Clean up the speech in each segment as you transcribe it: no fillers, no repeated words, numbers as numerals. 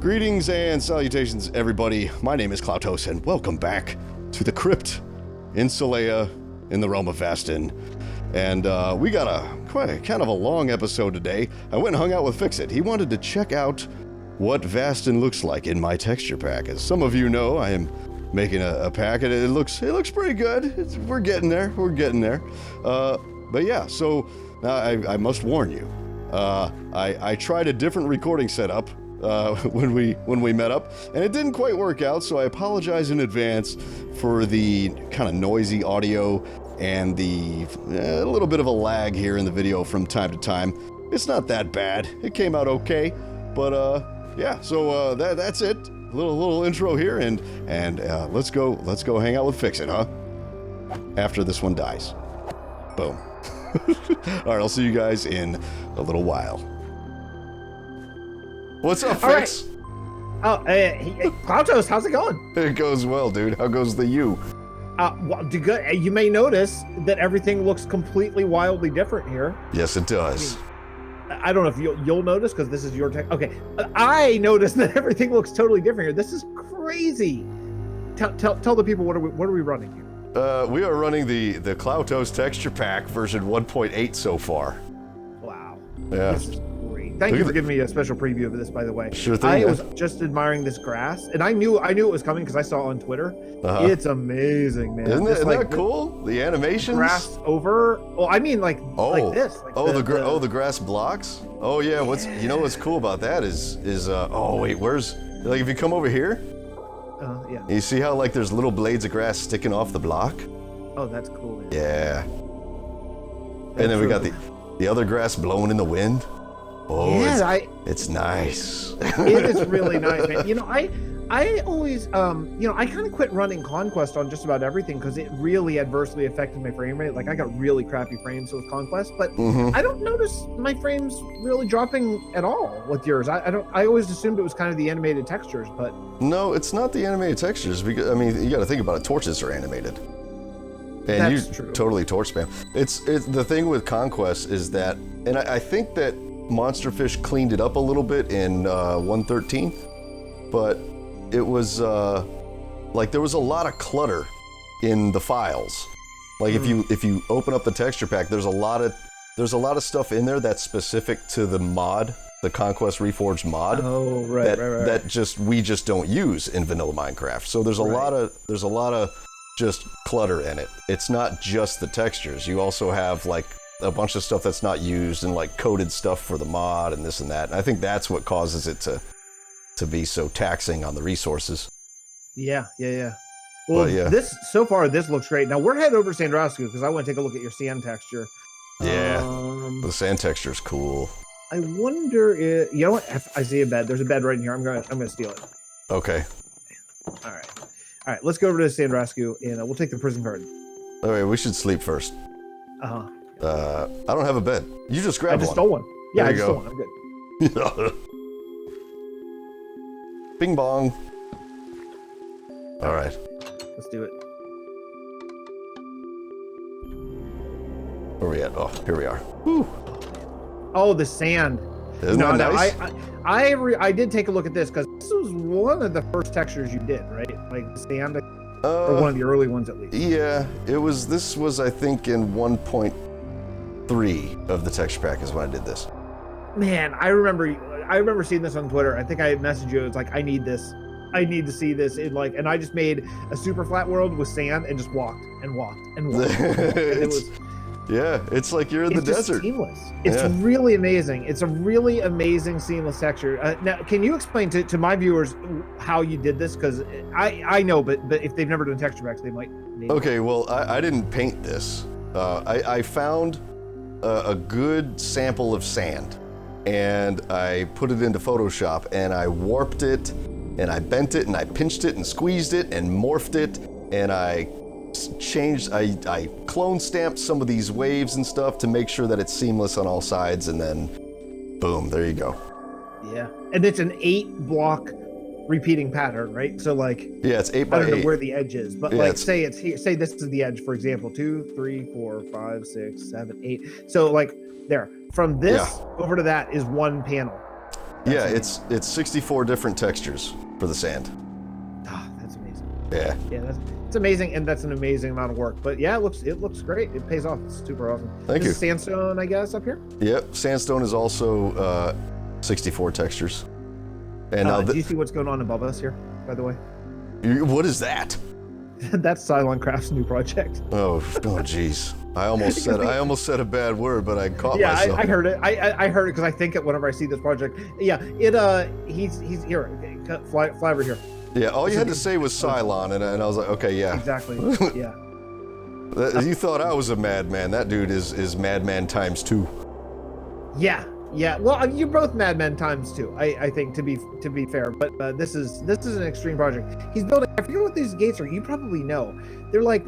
Greetings and salutations, everybody. My name is Klautos, and welcome back to the Crypt in Celaya, in the realm of Vasten. And we got kind of a long episode today. I went and hung out with Fixxit. He wanted to check out what Vasten looks like in my texture pack. As some of you know, I am making a pack, and it looks pretty good. We're getting there. But yeah, so I must warn you. I tried a different recording setup when we met up, and it didn't quite work out, so I apologize in advance for the kind of noisy audio and the a little bit of a lag here in the video from time to time. It's not that bad. It came out okay, but yeah. So that's it. Little intro here, and let's go hang out with Fixxit, huh? After this one dies. Boom. All right, I'll see you guys in a little while. What's up, Fix? Right. Oh, hey, Klautos, how's it going? It goes well, dude. How goes the you? Well, you may notice that everything looks completely wildly different here. Yes, it does. I don't know if you'll notice because this is your tech. Okay, I noticed that everything looks totally different here. This is crazy. Tell the people what are we running here? We are running the Klautos texture pack version 1.8 so far. Wow. Yeah. This is great. Thank you for giving me a special preview of this, by the way. Sure thing. I was just admiring this grass, and I knew it was coming because I saw it on Twitter. It's amazing, man. Isn't that cool? The animations. Grass over. Well, I mean, like this. Like the grass blocks. Oh yeah. What's cool about that is oh wait, where's if you come over here. Yeah. You see how there's little blades of grass sticking off the block? Oh, that's cool, man. Yeah. And then we got the other grass blowing in the wind. Oh, yeah, it's nice. It is really nice, man. I always, I kind of quit running Conquest on just about everything because it really adversely affected my frame rate. Like, I got really crappy frames with Conquest, but I don't notice my frames really dropping at all with yours. I always assumed it was kind of the animated textures, but no, it's not the animated textures because you got to think about it. Torches are animated, and that's you true. Totally torch spam. It's the thing with Conquest is that, and I think that Monsterfish cleaned it up a little bit in 1.13, but it was there was a lot of clutter in the files. Like if you open up the texture pack, there's a lot of stuff in there that's specific to the mod, the Conquest Reforged mod. Oh, right. That we just don't use in vanilla Minecraft. So there's a lot of just clutter in it. It's not just the textures. You also have a bunch of stuff that's not used and coded stuff for the mod and this and that. And I think that's what causes it to be so taxing on the resources. Yeah. Well, this looks great. Now we're headed over to Sandrasku because I want to take a look at your sand texture. Yeah, the sand texture is cool. I wonder if I see a bed. There's a bed right in here. I'm gonna steal it. Okay. All right. Let's go over to Sandrasku and we'll take the prison card. All right, we should sleep first. I don't have a bed. You just grabbed one. I just stole one. Yeah, I just stole one. I'm good. Bing bong. All right. Let's do it. Where are we at? Oh, here we are. Whew. Oh, the sand. Isn't that nice? I did take a look at this because this was one of the first textures you did, right? Like sand, or one of the early ones at least. Yeah, this was I think in 1.3 of the texture pack is when I did this. Man, I remember seeing this on Twitter. I think I messaged you. It's like, I need this. I need to see this and I just made a super flat world with sand and just walked. And it was. Yeah, it's like you're in the desert. Seamless. It's really amazing. It's a really amazing seamless texture. Now, can you explain to my viewers how you did this? Because I know, but if they've never done texture packs, they might. Okay, well, I didn't paint this. I found a good sample of sand, and I put it into Photoshop, and I warped it, and I bent it, and I pinched it, and squeezed it, and morphed it, and I clone stamped some of these waves and stuff to make sure that it's seamless on all sides, and then boom, there you go. Yeah, and it's an 8-block repeating pattern, right? So it's 8 by 8. I don't know where the edge is, but say it's here. Say this is the edge, for example, 2, 3, 4, 5, 6, 7, 8. So there, from this over to that is one panel. Yeah, it's 64 different textures for the sand. Ah, that's amazing. Yeah. Yeah, it's amazing, and that's an amazing amount of work. But yeah, it looks great. It pays off. It's super awesome. Thank you. Is sandstone, I guess, up here. Yep, sandstone is also 64 textures. And now do you see what's going on above us here? By the way, what is that? that's Seiaeka's new project. Oh, jeez. I almost said a bad word, but I caught myself. Yeah, I heard it. I heard it because I think it whenever I see this project. Yeah, he's here. Fly over here. Yeah, all you had to say was Cylon, and I was like, okay, yeah. Exactly. Yeah. You thought I was a madman. That dude is madman times 2. Yeah. Yeah. Well, you're both madmen times 2. I think to be fair, but this is an extreme project. He's building. I forget what these gates are. You probably know. They're like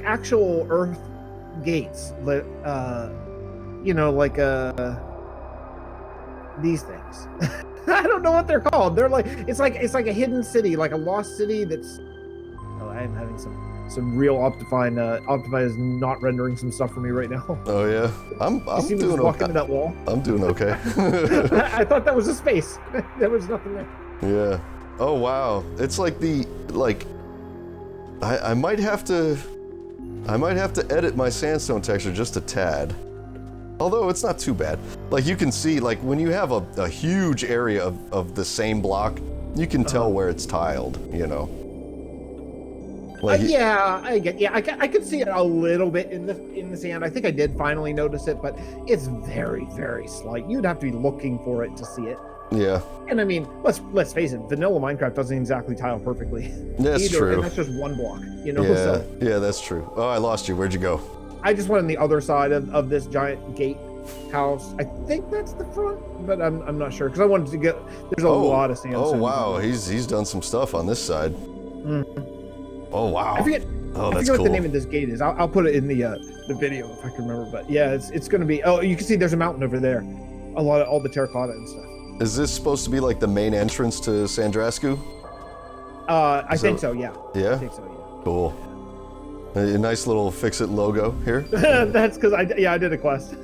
actual Earth gates. These things. I don't know what they're called. They're like it's like a hidden city, like a lost city that's. Oh, I am having some real Optifine. Optifine is not rendering some stuff for me right now. Oh yeah, I'm doing okay. Walk into that wall. I'm doing okay. I thought that was a space. There was nothing there. Yeah. Oh wow, it's like I might have to edit my sandstone texture just a tad. Although it's not too bad. Like you can see, like when you have a huge area of the same block, you can tell where it's tiled, you know. Like I could see it a little bit in the sand. I think I did finally notice it, but it's very, very slight. You'd have to be looking for it to see it. Yeah. And I mean, let's face it, vanilla Minecraft doesn't exactly tile perfectly. That's true. And that's just one block, you know. Yeah, yeah, that's true. Oh, I lost you. Where'd you go? I just went on the other side of this giant gate house. I think that's the front, but I'm not sure because I wanted to get. There's a lot of sandstone. Oh wow, he's done some stuff on this side. Mm-hmm. Oh wow. I forget cool. what the name of this gate is. I'll put it in the video if I can remember. But yeah, it's going to be. Oh, you can see there's a mountain over there. A lot of all the terracotta and stuff. Is this supposed to be like the main entrance to Sandrasku? I think so. Yeah. Yeah. I think so. Yeah. Cool. A nice little Fixxit logo here. That's because I did a quest.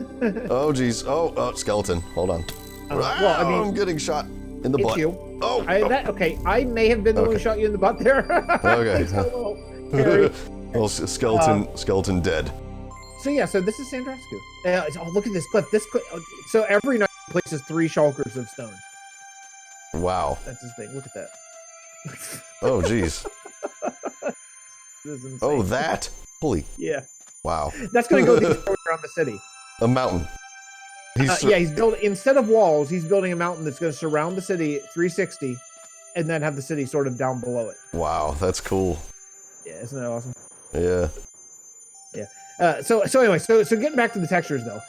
Oh geez. Oh, skeleton. Hold on. Well, I mean, I'm getting shot in the butt. You. Oh. Okay. I may have been the one who shot you in the butt there. Okay. Well, skeleton dead. So yeah. So this is Sandrasku. Oh, look at this cliff. So every night he places 3 shulkers of stone. Wow. That's his thing. Look at that. Oh geez. Oh, that? Holy. Yeah. Wow. That's going to go around the city. A mountain. He's building, instead of walls, he's building a mountain that's going to surround the city 360 and then have the city sort of down below it. Wow, that's cool. Yeah, isn't that awesome? Yeah. Yeah. So anyway, so getting back to the textures though.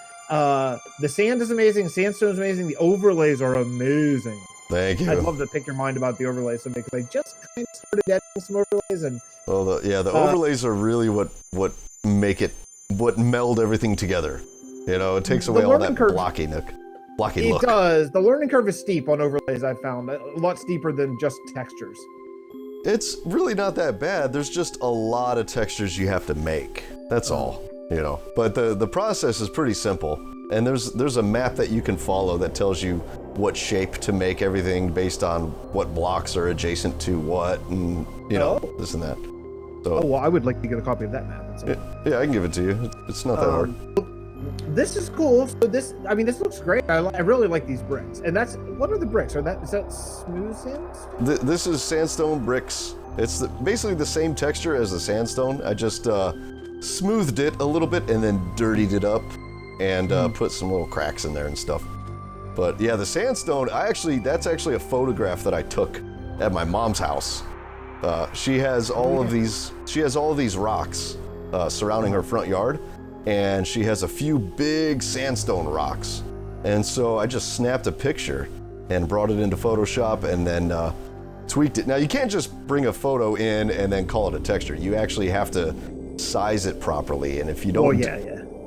The sand is amazing, sandstone is amazing, the overlays are amazing. Thank you. I'd love to pick your mind about the overlays someday because I just kind of started editing some overlays and. Well, the overlays are really what meld everything together. You know, it takes away all that blocky look. It does. The learning curve is steep on overlays. I've found a lot steeper than just textures. It's really not that bad. There's just a lot of textures you have to make. That's all. You know, but the process is pretty simple. And there's a map that you can follow that tells you what shape to make everything based on what blocks are adjacent to what, and you know, this and that. So, well, I would like to get a copy of that map. Yeah, I can give it to you. It's not that hard. This is cool. So this looks great. I really like these bricks. And what are the bricks? Is that smooth sand? This is sandstone bricks. It's basically the same texture as the sandstone. I just smoothed it a little bit and then dirtied it up and put some little cracks in there and stuff. But yeah, the sandstone, that's actually a photograph that I took at my mom's house. She has all of these rocks surrounding her front yard, and she has a few big sandstone rocks. And so I just snapped a picture and brought it into Photoshop and then tweaked it. Now you can't just bring a photo in and then call it a texture. You actually have to size it properly, and if you don't,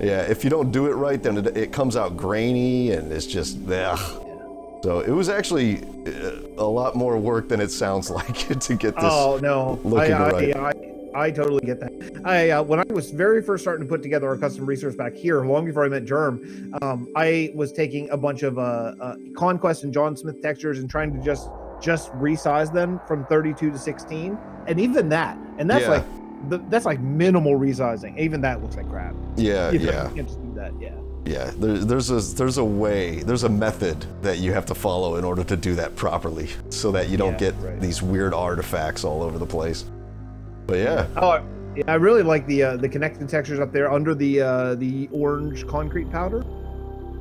if you don't do it right, then it comes out grainy and it's just ugh. So it was actually a lot more work than it sounds like to get this looking right. I totally get that. When I was very first starting to put together our custom resource back here, long before I met Jerm, I was taking a bunch of Conquest and John Smith textures and trying to just resize them from 32 to 16, and even that, and that's that's like minimal resizing. Even that looks like crap. Yeah, You can't just do that. Yeah. Yeah, there's a way, there's a method that you have to follow in order to do that properly, so that you don't get these weird artifacts all over the place. But yeah. Oh, yeah, I really like the connected textures up there under the orange concrete powder.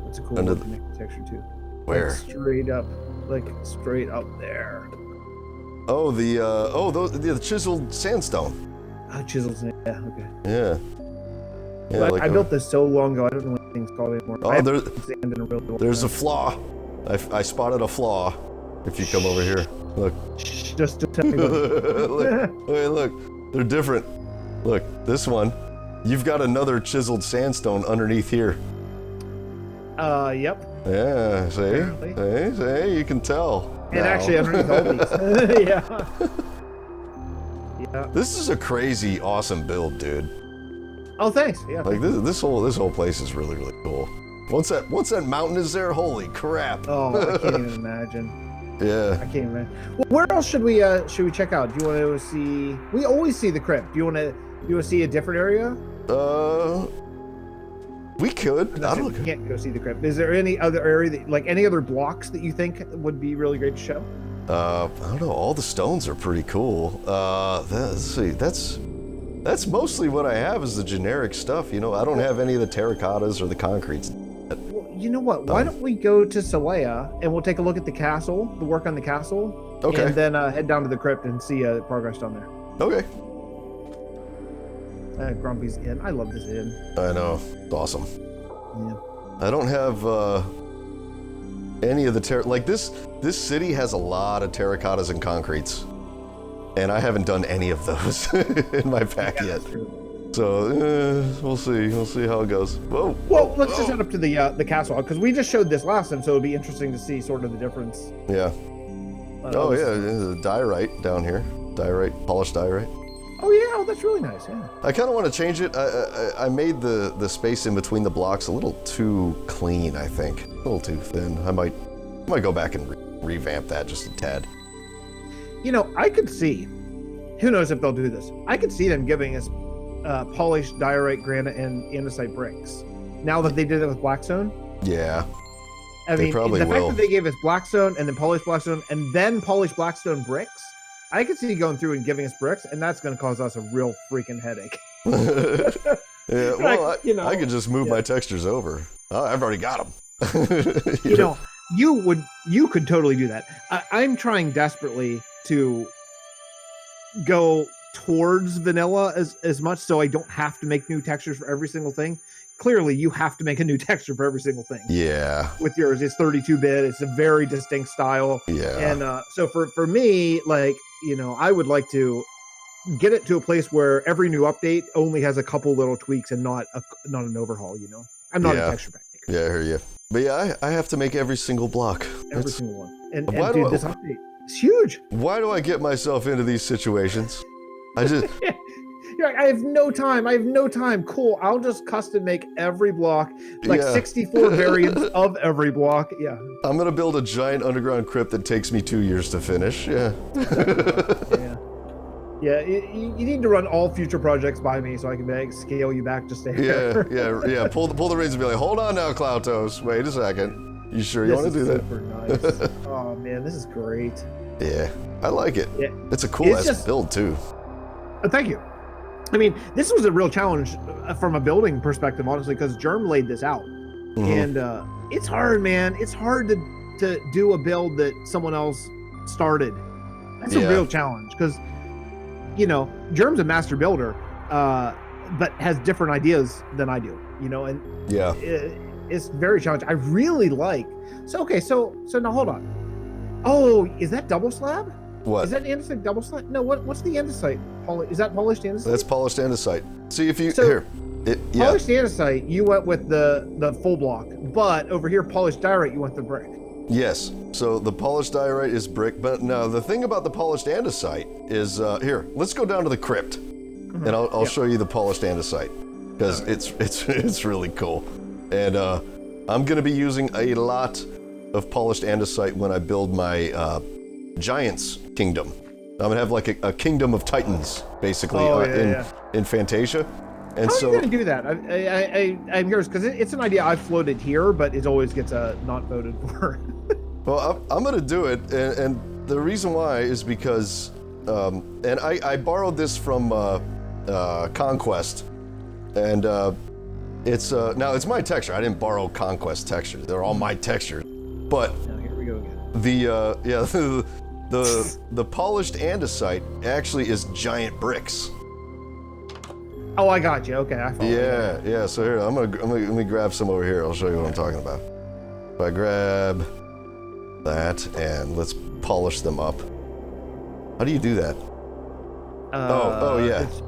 That's a cool connected texture too. Where? Like straight up there. Oh, the chiseled sandstone. Oh, chiseled sandstone. Yeah. Okay. Yeah. Yeah, I built this so long ago. I don't know what things called anymore. Oh, there's a flaw. I spotted a flaw. If you come over here, look. Just tell me. Look, they're different. Look, this one, you've got another chiseled sandstone underneath here. Yep. Yeah, see, you can tell. And actually underneath all these. Yeah. Yeah. This is a crazy, awesome build, dude. Oh, thanks. Yeah. Like this whole place is really, really cool. Once that mountain is there, holy crap. Oh, I can't even imagine. Yeah. I can't imagine. Well, where else should we check out? Do you want to see? We always see the crypt. Do you want to see a different area? We could. I don't know. Can't go see the crypt. Is there any other area that, like any other blocks that you think would be really great to show? I don't know. All the stones are pretty cool. Let's see. That's mostly what I have is the generic stuff. You know, I don't have any of the terracottas or the concretes. Well, you know what? Why don't we go to Celaya and we'll take a look at the castle, the work on the castle. Okay. And then head down to the crypt and see progress down there. Okay. Grumpy's Inn. I love this inn. I know. It's awesome. Yeah. I don't have any of the like this city has a lot of terracottas and concretes. And I haven't done any of those in my pack yet. So we'll see. We'll see how it goes. Whoa. Well, let's just head up to the castle because we just showed this last time, so it'll be interesting to see sort of the difference. Yeah. Oh yeah, there's a diorite down here. Diorite, polished diorite. Oh yeah, that's really nice. Yeah. I kind of want to change it. I made the space in between the blocks a little too clean. I think a little too thin. I might go back and revamp that just a tad. You know, I could see. Who knows if they'll do this? I could see them giving us polished diorite, granite, and andesite bricks. Now that they did it with Blackstone. Yeah. I mean, probably the will. fact that they gave us Blackstone and then polished Blackstone and then polished Blackstone bricks, I could see going through and giving us bricks, and that's going to cause us a real freaking headache. Yeah, well, like, I could just move my textures over. Oh, I've already got them. you know, you could totally do that. I'm trying desperately to go towards vanilla as much so I don't have to make new textures for every single thing. Clearly, you have to make a new texture for every single thing. Yeah. With yours, it's 32-bit. It's a very distinct style. Yeah. And so for me, like, you know, I would like to get it to a place where every new update only has a couple little tweaks and not an overhaul. You know, I'm not a texture pack maker. Yeah, I hear you. But yeah, I have to make every single block. Every single one. And dude, this update, it's huge. Why do I get myself into these situations? I just. You're like, I have no time. Cool. I'll just custom make every block, like 64 variants of every block. Yeah. I'm going to build a giant underground crypt that takes me 2 years to finish. Yeah. Yeah. You need to run all future projects by me so I can scale you back just there. Yeah. Pull the reins and be like, hold on now, Klautos. Wait a second. You sure you want to do that? Super nice. Oh man, this is great. Yeah. I like it. Yeah. It's a cool build too. Thank you. I mean, this was a real challenge from a building perspective, honestly, because Jerm laid this out. Mm-hmm. And it's hard, man. It's hard to do a build that someone else started. That's a real challenge because, you know, Jerm's a master builder, but has different ideas than I do, you know, and it's very challenging. I really like. So now hold on. Oh, is that double slab? What? Is that andesite double slab? No, what's the andesite? Is that polished andesite? That's polished andesite. See if you polished andesite, you went with the full block, but over here polished diorite, you went the brick. Yes. So the polished diorite is brick, but now the thing about the polished andesite is here. Let's go down to the crypt. and I'll show you the polished andesite because it's really cool. And I'm gonna be using a lot of polished andesite when I build my Giants Kingdom. I'm gonna have like a kingdom of titans, basically, in Fantasia. And How so, are you gonna do that? I'm curious because it's an idea I've floated here, but it always gets not voted for. well, I'm gonna do it, and the reason why is because, and I borrowed this from Conquest, and it's now it's my texture. I didn't borrow Conquest textures; they're all my textures. But Now, here we go again. the polished andesite actually is giant bricks. Oh, I got you. Okay, I follow. Yeah. So here, let me grab some over here. I'll show you what I'm talking about. If I grab that and let's polish them up. How do you do that? Yeah. It's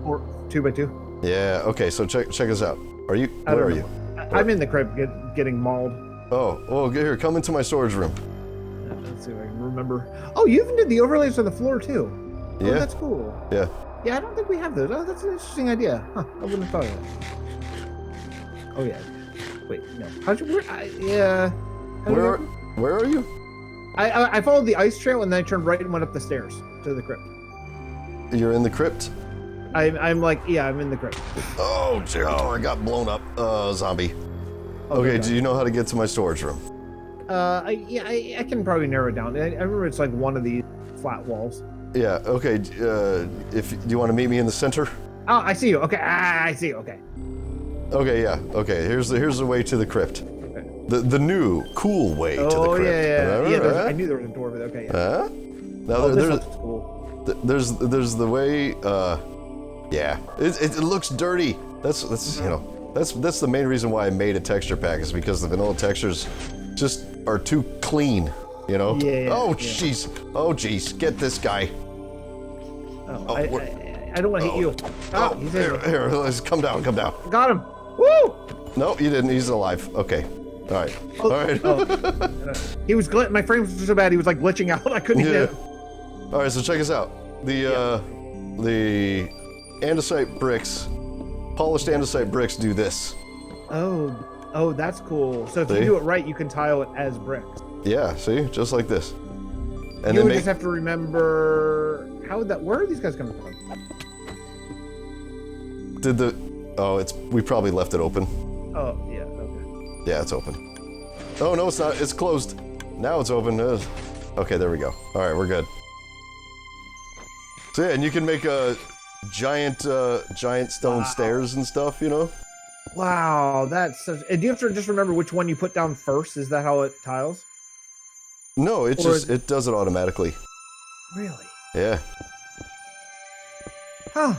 2x2. Yeah. Okay. So check us out. Where are you? I'm in the crypt getting mauled. Oh. Well, here. Come into my storage room. Let's see if I can remember. Oh, you even did the overlays on the floor too. Oh, Yeah. That's cool. Yeah. Yeah, I don't think we have those. Oh, that's an interesting idea. Huh, I wouldn't have thought of that. Oh, yeah. Wait, no. Where are you? I followed the ice trail and then I turned right and went up the stairs to the crypt. You're in the crypt? I'm in the crypt. Oh, I got blown up. Zombie. Okay, do you know how to get to my storage room? I can probably narrow it down. I remember it's like one of these flat walls. Yeah, okay. Do you want to meet me in the center? Oh, I see you. Okay, I see you. Okay. Okay, yeah. Okay, here's the way to the crypt. Okay. The new cool way to the crypt. Oh yeah. Remember? I knew there was a door over there. Okay. Yeah. Now This looks cool. there's the way. Yeah, it looks dirty. That's that's the main reason why I made a texture pack is because the vanilla textures just are too clean. You know? Yeah. Oh jeez. Oh jeez. Get this guy. Oh, I don't want to hit you. Oh, he's in here. Let's come down. Got him. Woo! No, you didn't. He's alive. Okay. All right. Oh, All right. oh. He was my frame was so bad he was like glitching out. I couldn't Yeah. hit him. All right. So check us out. The andesite bricks, polished andesite bricks do this. Oh, that's cool. So if you do it right, you can tile it as bricks. Yeah. See, just like this. And You then would just have to remember where are these guys coming from? we probably left it open. Oh, yeah, okay. Yeah, it's open. Oh, no, it's not. It's closed. Now it's open. Okay, there we go. All right, we're good. So yeah, and you can make giant stone stairs and stuff, you know? Wow, that's such... Do you have to just remember which one you put down first? Is that how it tiles? No, it does it automatically. Really? Yeah. Huh.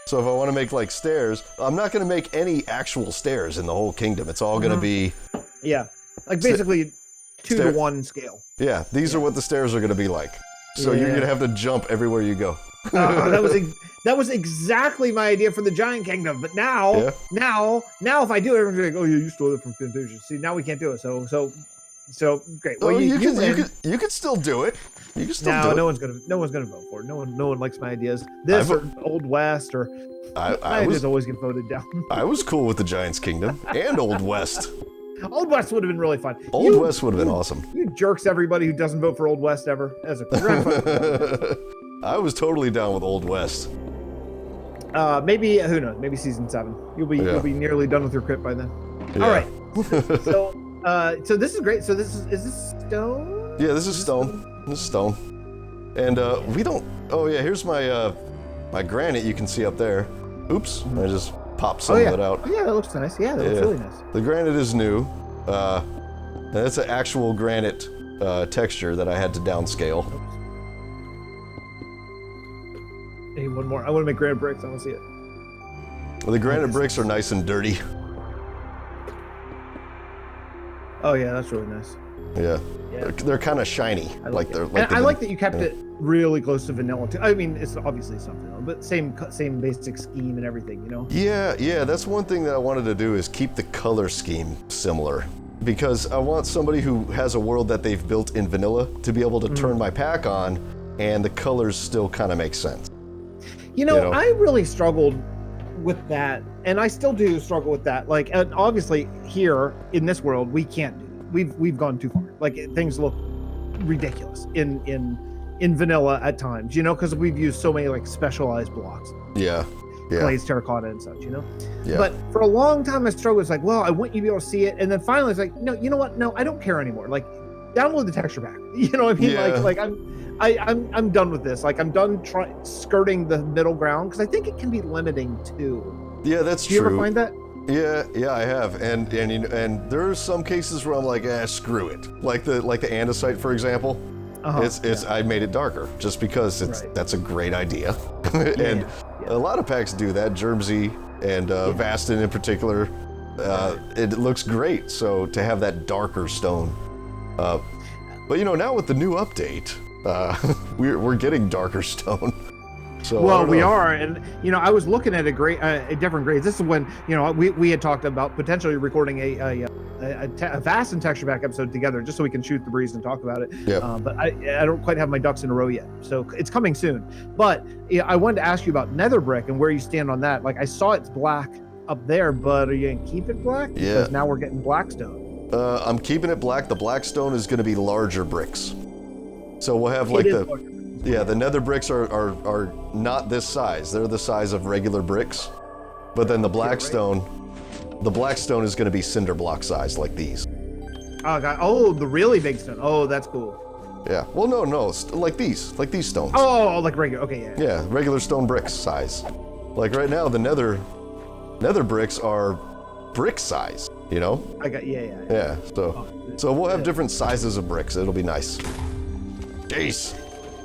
So if I want to make like stairs, I'm not going to make any actual stairs in the whole kingdom. It's all going to be... Yeah, like basically 2-to-1 scale. Yeah, these are what the stairs are going to be like. So you're going to have to jump everywhere you go. That was exactly my idea for the Giant Kingdom. But now if I do it, everyone's going to be like, oh, you stole it from Fantasia. See, now we can't do it. So great. Well, you could still do it. You can still do it. No one's gonna vote for it. No one likes my ideas. This or Old West or my ideas always get voted down. I was cool with the Giants Kingdom and Old West. Old West would have been really fun. Old West would have been awesome. You jerks, everybody who doesn't vote for Old West ever. As a grandfather. I was totally down with Old West. Maybe who knows? Maybe season 7. You'll be nearly done with your crypt by then. Yeah. All right. So this is great. So is this stone? Yeah, this is stone. This is stone. And we don't. Oh yeah, here's my my granite. You can see up there. Oops, I just popped some of it out. Oh yeah, that looks nice. Yeah, that looks really nice. The granite is new. And it's an actual granite texture that I had to downscale. I need one more. I want to make granite bricks. I want to see it. Well, the granite bricks are nice and dirty. Oh yeah, that's really nice. Yeah. They're kind of shiny. I like that you kept it really close to vanilla too. I mean, it's obviously something, but same basic scheme and everything, you know? Yeah, that's one thing that I wanted to do is keep the color scheme similar. Because I want somebody who has a world that they've built in vanilla to be able to turn my pack on and the colors still kind of make sense. I really struggled with that, and I still do struggle with that. Like, and obviously here in this world, we can't do it. We've gone too far. Like, things look ridiculous in vanilla at times, because we've used so many like specialized blocks. Yeah. Glazed terracotta and such, Yeah. But for a long time, I struggled. It's like, well, I want you to be able to see it, and then finally, it's like, no, you know what? No, I don't care anymore. Like, download the texture pack. You know what I mean? Yeah. Like I'm done with this. Like, I'm done skirting the middle ground, because I think it can be limiting too. Yeah, that's true. Do you ever true. find that? Yeah, I have, and there are some cases where I'm like, screw it. Like the andesite, for example. I made it darker just because that's a great idea, and a lot of packs do that. Jermsy and Vasten in particular, it looks great. So to have that darker stone, but now with the new update, we're getting darker stone. So we are, and I was looking at a different grades. This is when we had talked about potentially recording a Vasten texture pack episode together, just so we can shoot the breeze and talk about it. Yeah. But I don't quite have my ducks in a row yet, so it's coming soon. But I wanted to ask you about nether brick and where you stand on that. Like, I saw it's black up there, but are you gonna keep it black? Yeah. Because now we're getting blackstone. I'm keeping it black. The blackstone is going to be larger bricks, so we'll have like the nether bricks are not this size. They're the size of regular bricks, but then the blackstone is going to be cinder block size, like these. Oh god! Oh, the really big stone. Oh, that's cool. Yeah. Well, no, like these stones. Oh, like regular. Okay, yeah. Yeah, regular stone bricks size. Like right now, the nether bricks are brick size. I got Yeah. So we'll have different sizes of bricks. It'll be nice. Jeez.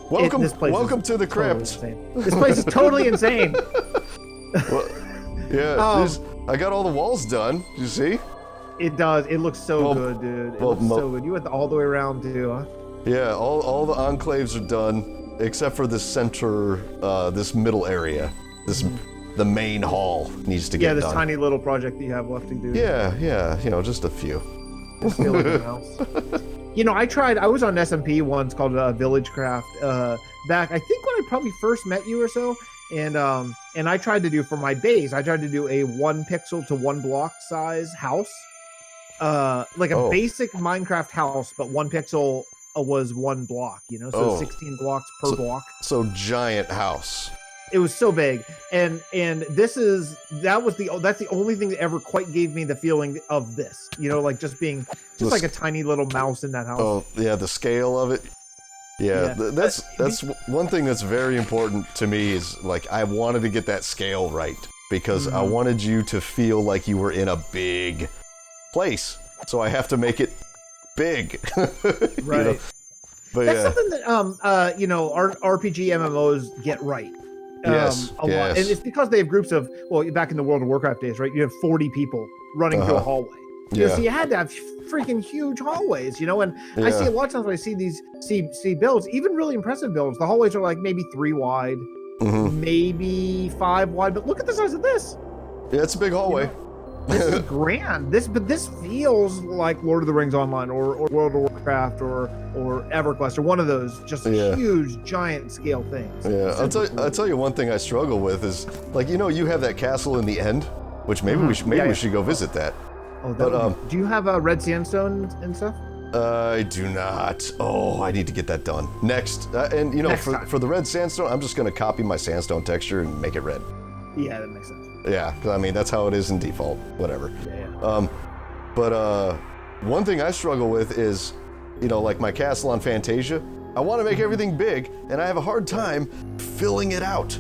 Welcome to the Crypt. This place is totally insane. Well, I got all the walls done. You see? It does. It looks so good, dude. It looks so good. You went all the way around too, huh? Yeah, all the enclaves are done except for the center, this middle area. The main hall needs to get done. Yeah, this tiny little project that you have left to do. Yeah, just a few. Just feel like a mouse. I was on SMP once called Village Craft back, I think when I probably first met you or so, and I tried to do for my base, I tried to do a 1 pixel to 1 block size house, like a basic Minecraft house, but 1 pixel was 1 block, 16 blocks per block. So giant house. It was so big, and that's the only thing that ever quite gave me the feeling of this, like just being like a tiny little mouse in that house. Oh yeah, the scale of it. Yeah. That's one thing that's very important to me is like I wanted to get that scale right because I wanted you to feel like you were in a big place, so I have to make it big. Right. But that's something that our RPG MMOs get right. Yes. A lot. And it's because they have groups of, back in the World of Warcraft days, right? You have 40 people running through a hallway. So you had to have freaking huge hallways, and I see a lot of times when I see these builds, even really impressive builds, the hallways are like maybe 3 wide, maybe 5 wide, but look at the size of this. Yeah, it's a big hallway. This is grand. This feels like Lord of the Rings Online or World of Warcraft or EverQuest or one of those just huge giant scale things. Yeah, I'll tell you one thing I struggle with is like you have that castle in the end, which maybe we should go visit that. Oh, but do you have a red sandstone and stuff? I do not. Oh, I need to get that done next. For the red sandstone, I'm just gonna copy my sandstone texture and make it red. Yeah, that makes sense. Yeah, because I mean that's how it is in default. Whatever. Yeah. But one thing I struggle with is, like my castle on Fantasia. I want to make everything big, and I have a hard time filling it out.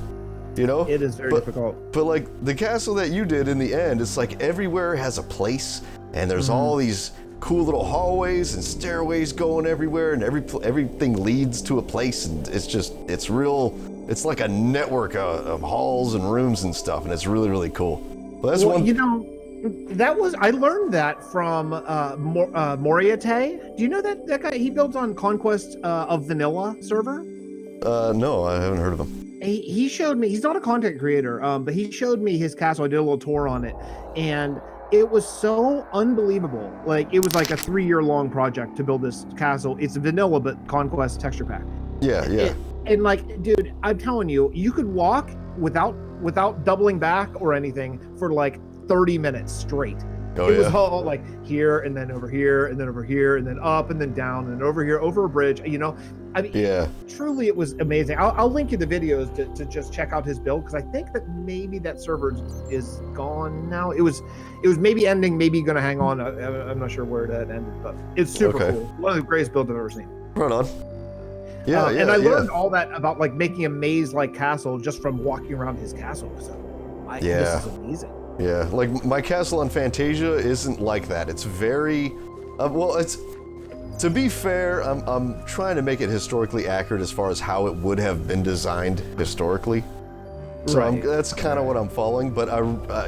It is very difficult. But like the castle that you did in the end, it's like everywhere has a place, and there's all these cool little hallways and stairways going everywhere, and everything leads to a place, and it's real. It's like a network of halls and rooms and stuff, and it's really, really cool. But that's I learned that from Mar-Evayave. Do you know that guy? He builds on Conquest of Vanilla server. No, I haven't heard of him. He showed me. He's not a content creator, but he showed me his castle. I did a little tour on it, and it was so unbelievable. Like it was like a 3-year-long project to build this castle. It's vanilla, but Conquest texture pack. Yeah. And like, dude, I'm telling you, you could walk without doubling back or anything for like 30 minutes straight. Oh, it was all like here and then over here and then over here and then up and then down and over here over a bridge. You know, I mean, truly it was amazing. I'll link you the videos to just check out his build, because I think that maybe that server is gone now. It was maybe ending, maybe going to hang on. I'm not sure where that ended, but it's super cool. One of the greatest builds I've ever seen. Right on. Yeah, and I learned all that about like making a maze-like castle just from walking around his castle. So this is amazing. Yeah, like my castle on Fantasia isn't like that. It's very, it's, to be fair, I'm trying to make it historically accurate as far as how it would have been designed historically. So that's kind of what I'm following, but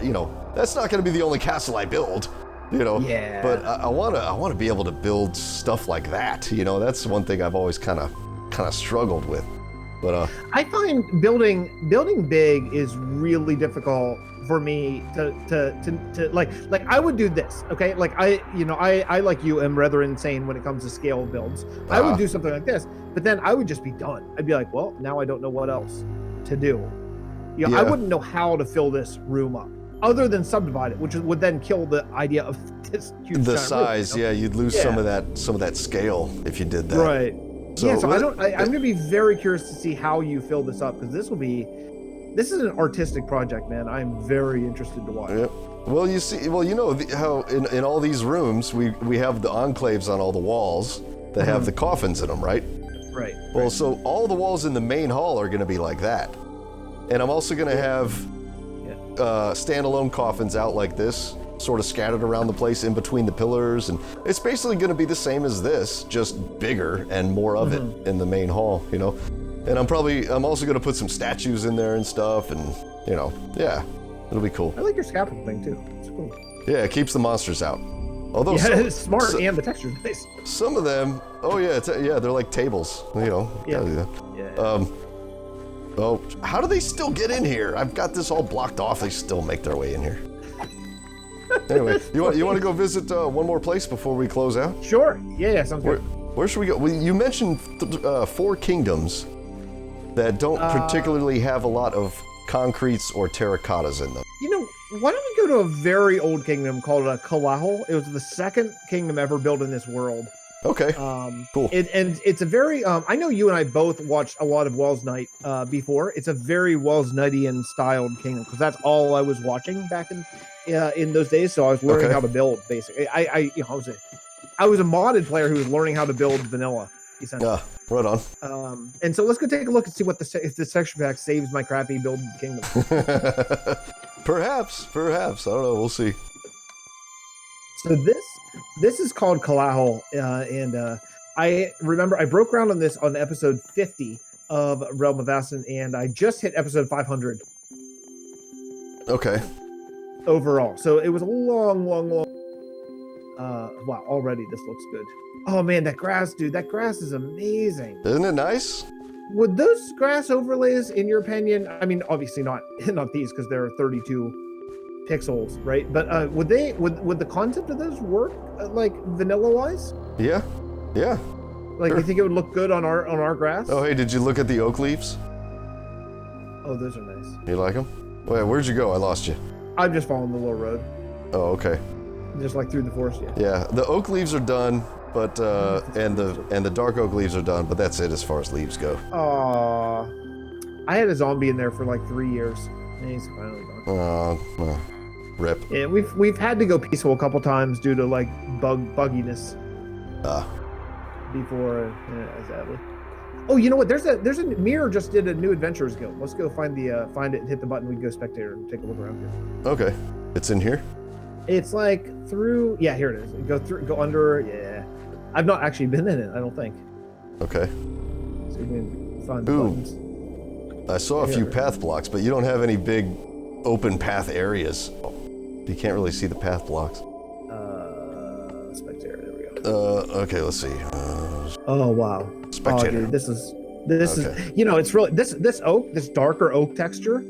you know, that's not going to be the only castle I build, you know. Yeah. But I want to be able to build stuff like that, you know. That's one thing I've always kind of struggled with. But I find building big is really difficult for me to like I would do this, okay? Like I like you am rather insane when it comes to scale builds. I would do something like this, but then I would just be done. I'd be like, well, now I don't know what else to do. You know, I wouldn't know how to fill this room up other than subdivide it, which would then kill the idea of this huge size room, you know? Yeah, you'd lose some of that scale if you did that. Right. So, I'm gonna be very curious to see how you fill this up, because this is an artistic project, man. I'm very interested to watch. Yep. Well, you see, you know how in all these rooms we have the enclaves on all the walls that have the coffins in them, right? Right. Well, so all the walls in the main hall are going to be like that, and I'm also going to have standalone coffins out like this, sort of scattered around the place in between the pillars, and it's basically going to be the same as this, just bigger and more of it in the main hall, you know. And I'm also going to put some statues in there and stuff, and you know, it'll be cool. I like your scaffold thing too. It's cool. Yeah, it keeps the monsters out. Although it's smart and the texture's nice. Some of them, they're like tables, you know. Yeah. How do they still get in here? I've got this all blocked off. They still make their way in here. Anyway, you want to go visit one more place before we close out? Sure. Yeah, sounds good. Where should we go? Well, you mentioned 4 kingdoms that don't particularly have a lot of concretes or terracottas in them. You know, why don't we go to a very old kingdom called Kalael? It was the second kingdom ever built in this world. Okay. Cool. And it's a very I know you and I both watched a lot of Llorrdnnight before. It's a very Llorrdknightian styled kingdom, because that's all I was watching back in those days. So I was learning how to build, basically. I was a modded player who was learning how to build vanilla, essentially. Right on. And so let's go take a look and see if this texture pack saves my crappy build kingdom. Perhaps. I don't know. We'll see. So this is called Kalael, and I remember I broke ground on this on episode 50 of Realm of Vasten, and I just hit episode 500. Okay. Overall, so it was a long. Wow, already this looks good. Oh man, that grass, dude, that grass is amazing. Isn't it nice? Would those grass overlays, in your opinion, I mean, obviously not these, because there are 32 pixels, right? But would the concept of those work like vanilla wise? Yeah. Like, you think it would look good on our grass? Oh, hey, did you look at the oak leaves? Oh, those are nice. You like them? Wait, where'd you go? I lost you. I'm just following the little road. Oh, okay. Just like through the forest, Yeah, the oak leaves are done, but and the dark oak leaves are done, but that's it as far as leaves go. I had a zombie in there for like 3 years, and he's finally gone. Rip. Yeah, we've had to go peaceful a couple times due to like bugginess. Before, sadly. Oh, you know what? There's a Mirror just did a new Adventurers Guild. Let's go find it and hit the button. We can go spectator and take a look around here. Okay, it's in here. It's like through. Yeah, here it is. Go under. Yeah, I've not actually been in it. I don't think. Okay. So you can find the buttons. I saw a few path blocks, but you don't have any big open path areas. You can't really see the path blocks. Spectator. There we go. Okay, let's see. Oh wow. Spectator. Oh, dude, this is you know, it's really this darker oak texture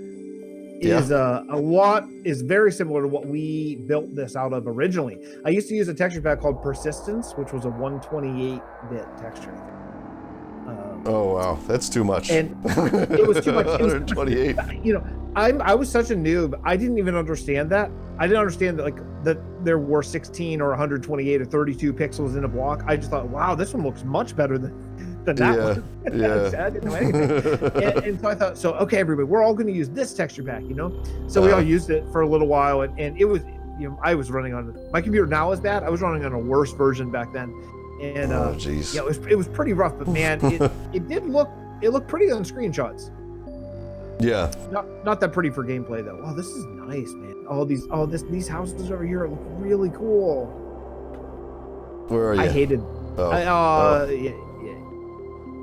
is very similar to what we built this out of originally. I used to use a texture pack called Persistence, which was a 128-bit texture. Oh wow, that's too much. And it was too much. 128. You know, I was such a noob. I didn't even understand that. I didn't understand that there were 16 or 128 or 32 pixels in a block. I just thought, wow, this one looks much better than that one. Yeah. I didn't know anything. and so I thought, so okay, everybody, we're all going to use this texture pack, you know. So we all used it for a little while, and it was, you know, I was running on my computer now is bad. I was running on a worse version back then, and jeez. yeah, it was pretty rough. But man, it looked pretty on screenshots. Yeah. Not that pretty for gameplay though. Wow, this is nice, man. These houses over here look really cool. Where are you? I hated. Yeah.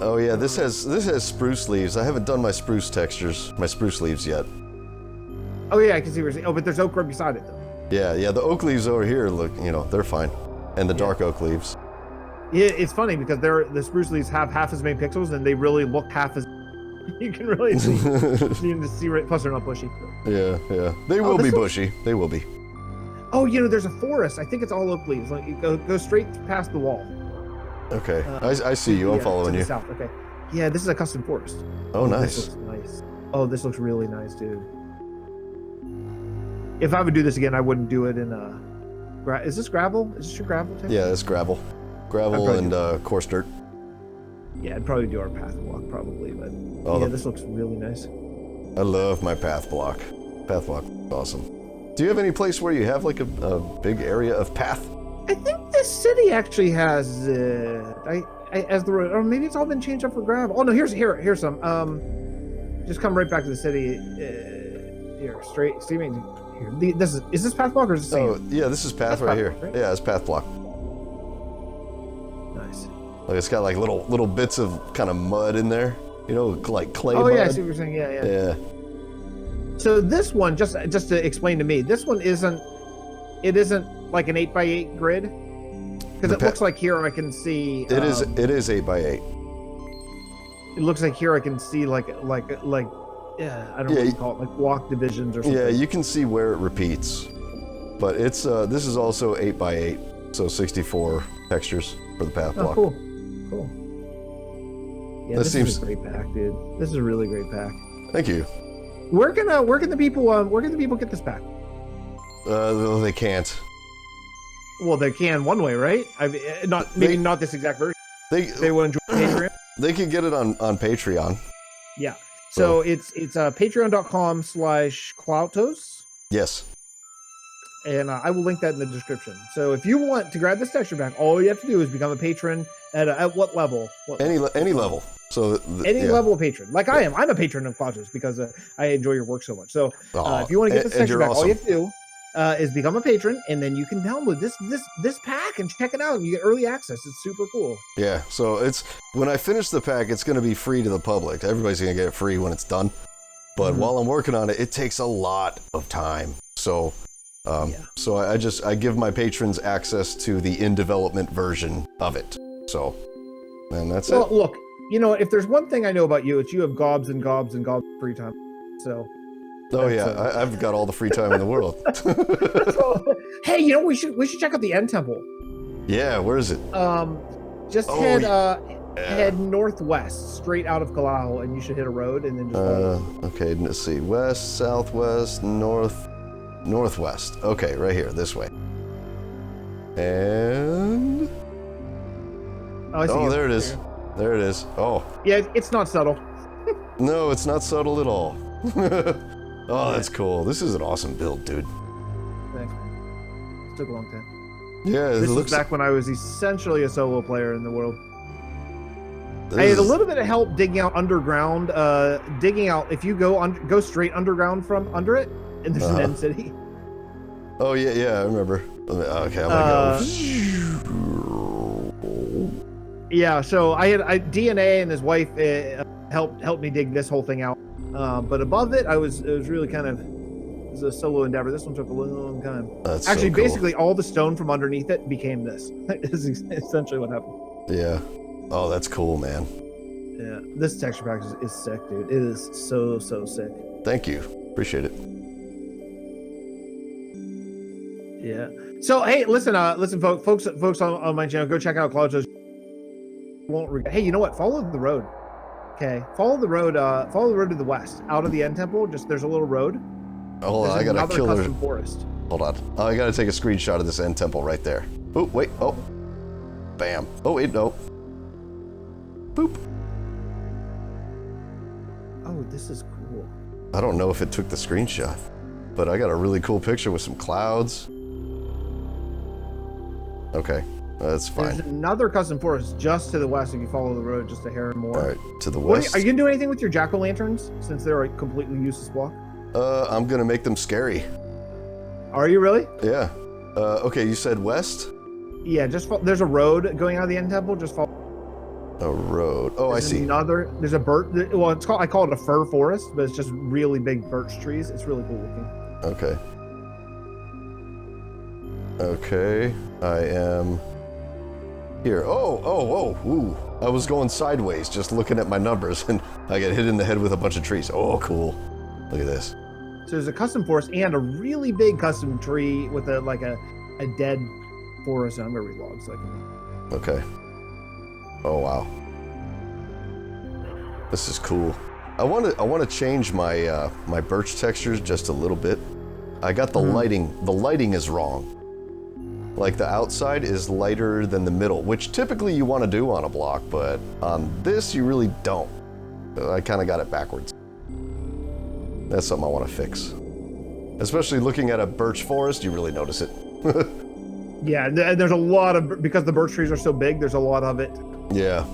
Oh yeah, this has spruce leaves. I haven't done my spruce textures, my spruce leaves yet. Oh yeah, I can see where you're saying. Oh, but there's oak right beside it though. Yeah, the oak leaves over here look, you know, they're fine, and the dark oak leaves. Yeah, it's funny because the spruce leaves have half as many pixels, and they really look half as. You can really see. You can see right. Plus, they're not bushy. Yeah. They will be bushy. They will be. Oh, you know, there's a forest. I think it's all oak leaves. Like you go straight past the wall. Okay, I see you. I'm following you. South. Okay. Yeah, this is a custom forest. Oh, nice. This looks nice. Oh, this looks really nice, dude. If I would do this again, I wouldn't do it in is this gravel? Is this your gravel texture? Yeah, it's gravel. Gravel and coarse dirt. Yeah, I'd probably do our path block probably, but this looks really nice. I love my path block. Path block is awesome. Do you have any place where you have like a big area of path? I think this city actually has as the road, or maybe it's all been changed up for gravel. Oh no, here's some. Just come right back to the city. Here, straight steaming. Here, is this path block or is this? Oh yeah, this is path right here. Right? Yeah, it's path block. Nice. Like it's got like little bits of kind of mud in there, you know, like clay. Oh mud. yeah, I see what you're saying. Yeah. So this one, just to explain to me, this one isn't like an 8x8 grid, because it looks like here I can see. It is 8x8. It looks like here I can see like I don't know what you call it, like block divisions or something. Yeah, you can see where it repeats, but it's this is also 8x8, so 64 textures for the path block. Cool. Yeah, this is a great pack, dude. This is a really great pack. Thank you. Where can the people get this pack? They can't. Well, they can one way, right? Not this exact version. They will enjoy Patreon. They can get it on Patreon. Yeah. So it's patreon.com/Klautos. Yes. And I will link that in the description. So if you want to grab this texture pack, all you have to do is become a patron at what level? Any level. So any level of patron, like I am. I'm a patron of Klautos because I enjoy your work so much. So if you want to get this texture pack, all you have to do is become a patron, and then you can download this pack and check it out. And you get early access. It's super cool. Yeah. So it's when I finish the pack, it's going to be free to the public. Everybody's going to get it free when it's done. But while I'm working on it, it takes a lot of time. So. So I give my patrons access to the in development version of it. So, and that's it. Well, look, you know, if there's one thing I know about you, it's you have gobs and gobs and gobs of free time. So. Oh yeah, I've got all the free time in the world. So, hey, you know, we should check out the End Temple. Yeah, where is it? Just head northwest, straight out of Kalael, and you should hit a road, and then just. Okay, let's see, west, southwest, northwest. Okay, right here, this way. And there it is. There it is. Oh. Yeah, it's not subtle. No, it's not subtle at all. Oh, that's cool. This is an awesome build, dude. Thanks, man. It took a long time. Yeah, this was back when I was essentially a solo player in the world. I had a little bit of help digging out underground. If you go straight underground from under it, and there's an end city. Oh yeah, I remember. Okay, I'm gonna go. Yeah, so I had DNA and his wife helped me dig this whole thing out. But above it, it was really kind of a solo endeavor. This one took a long time. That's actually so cool. Basically all the stone from underneath it became this. Is essentially what happened. Yeah. Oh, that's cool, man. Yeah, this texture pack is sick, dude. It is so sick. Thank you. Appreciate it. Yeah. So hey, listen, folks on my channel, go check out Klautos. Won't regret. Hey, you know what? Follow the road. Okay, follow the road to the west, out of the end temple. Just there's a little road. Hold on, I gotta kill her. Custom forest. Hold on. Oh, I gotta take a screenshot of this end temple right there. Oh, wait. Oh. Bam. Oh, wait, no. Boop. Oh, this is cool. I don't know if it took the screenshot, but I got a really cool picture with some clouds. Okay, that's fine. There's another custom forest just to the west if you follow the road just a hair more. All right, to the west. Are you gonna do anything with your jack-o'-lanterns since they're a completely useless block? I'm gonna make them scary. Are you really? Yeah. Okay, you said west? Yeah, there's a road going out of the end temple. Just follow. A road. Oh, There's I see. There's a birch. Well, I call it a fir forest, but it's just really big birch trees. It's really cool looking. Okay. Okay, I am here. Oh, ooh. I was going sideways, just looking at my numbers, and I get hit in the head with a bunch of trees. Oh, cool. Look at this. So there's a custom forest and a really big custom tree with a dead forest. I'm gonna relog so I can. Okay. Oh wow. This is cool. I want to change my my birch textures just a little bit. I got the lighting. The lighting is wrong. Like the outside is lighter than the middle, which typically you want to do on a block, but on this you really don't. I kind of got it backwards. That's something I want to fix. Especially looking at a birch forest, you really notice it. Yeah, there's a lot of, because the birch trees are so big, there's a lot of it. Yeah.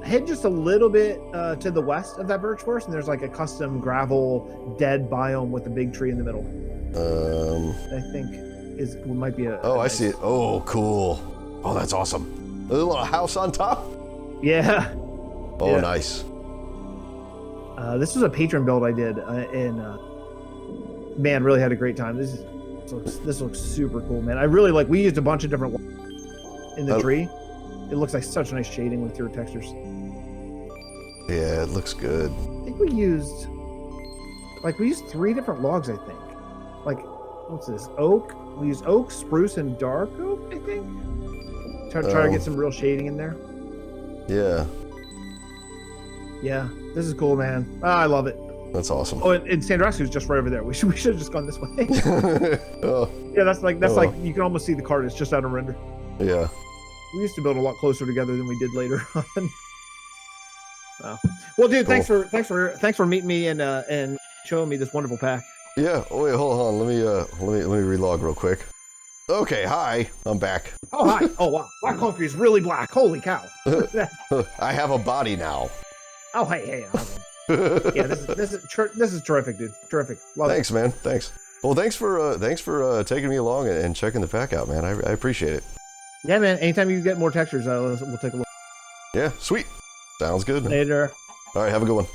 Head just a little bit to the west of that birch forest, and there's like a custom gravel dead biome with a big tree in the middle. I think might be a. Oh, I see it. Oh, cool. Oh, that's awesome. A little house on top? Yeah. Oh, yeah. Nice. This was a patron build I did, and man, really had a great time. This looks super cool, man. I really like. We used a bunch of different in the tree. It looks like such nice shading with your textures. Yeah, it looks good. I think we used 3 different logs. I think. Like, what's this? Oak. We used oak, spruce, and dark oak. I think. Try to get some real shading in there. Yeah. Yeah, this is cool, man. I love it. That's awesome. Oh, and Sandrasku is just right over there. We should have just gone this way. Oh. Yeah, that's like you can almost see the card. It's just out of render. Yeah. We used to build a lot closer together than we did later on. Wow. Well, dude, Cool. thanks for meeting me and showing me this wonderful pack. Yeah. Oh wait, hold on. Let me relog real quick. Okay. Hi. I'm back. Oh hi. Oh wow. Black concrete is really black. Holy cow. I have a body now. Oh hey. Yeah, this is terrific, dude. Terrific. Love Thanks, man. Thanks. Well, thanks for taking me along and checking the pack out, man. I appreciate it. Yeah, man. Anytime you get more textures, we'll take a look. Yeah, sweet. Sounds good. Later. All right, have a good one.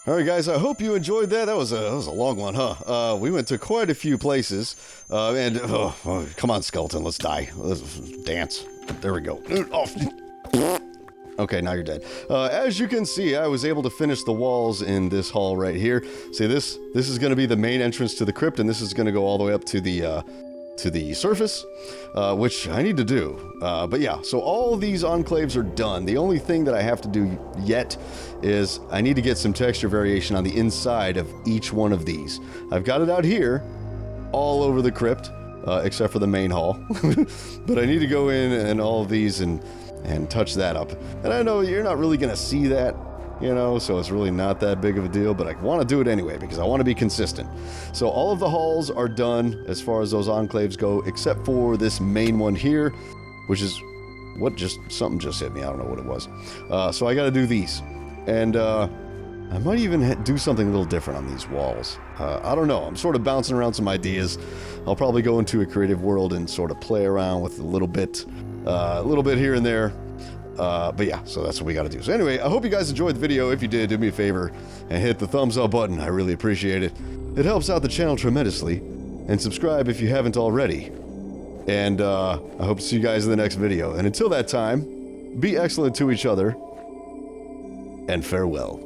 All right, guys. I hope you enjoyed that. That was a long one, huh? We went to quite a few places, and come on, skeleton, let's die. Let's dance. There we go. Okay, now you're dead. As you can see, I was able to finish the walls in this hall right here. See, this is going to be the main entrance to the crypt, and this is going to go all the way up to the surface, which I need to do. But yeah, so all of these enclaves are done. The only thing that I have to do yet is I need to get some texture variation on the inside of each one of these. I've got it out here, all over the crypt, except for the main hall. But I need to go in and all of these and touch that up. And I know you're not really gonna see that, you know, so it's really not that big of a deal, but I want to do it anyway because I want to be consistent. So all of the halls are done as far as those enclaves go, except for this main one here, which is something just hit me. I don't know what it was. So I got to do these, and I might even do something a little different on these walls. I don't know. I'm sort of bouncing around some ideas. I'll probably go into a creative world and sort of play around with a little bit here and there. But yeah, so that's what we got to do. So anyway, I hope you guys enjoyed the video. If you did, do me a favor and hit the thumbs up button. I really appreciate it. It helps out the channel tremendously. And subscribe if you haven't already. And I hope to see you guys in the next video. And until that time, be excellent to each other. And farewell.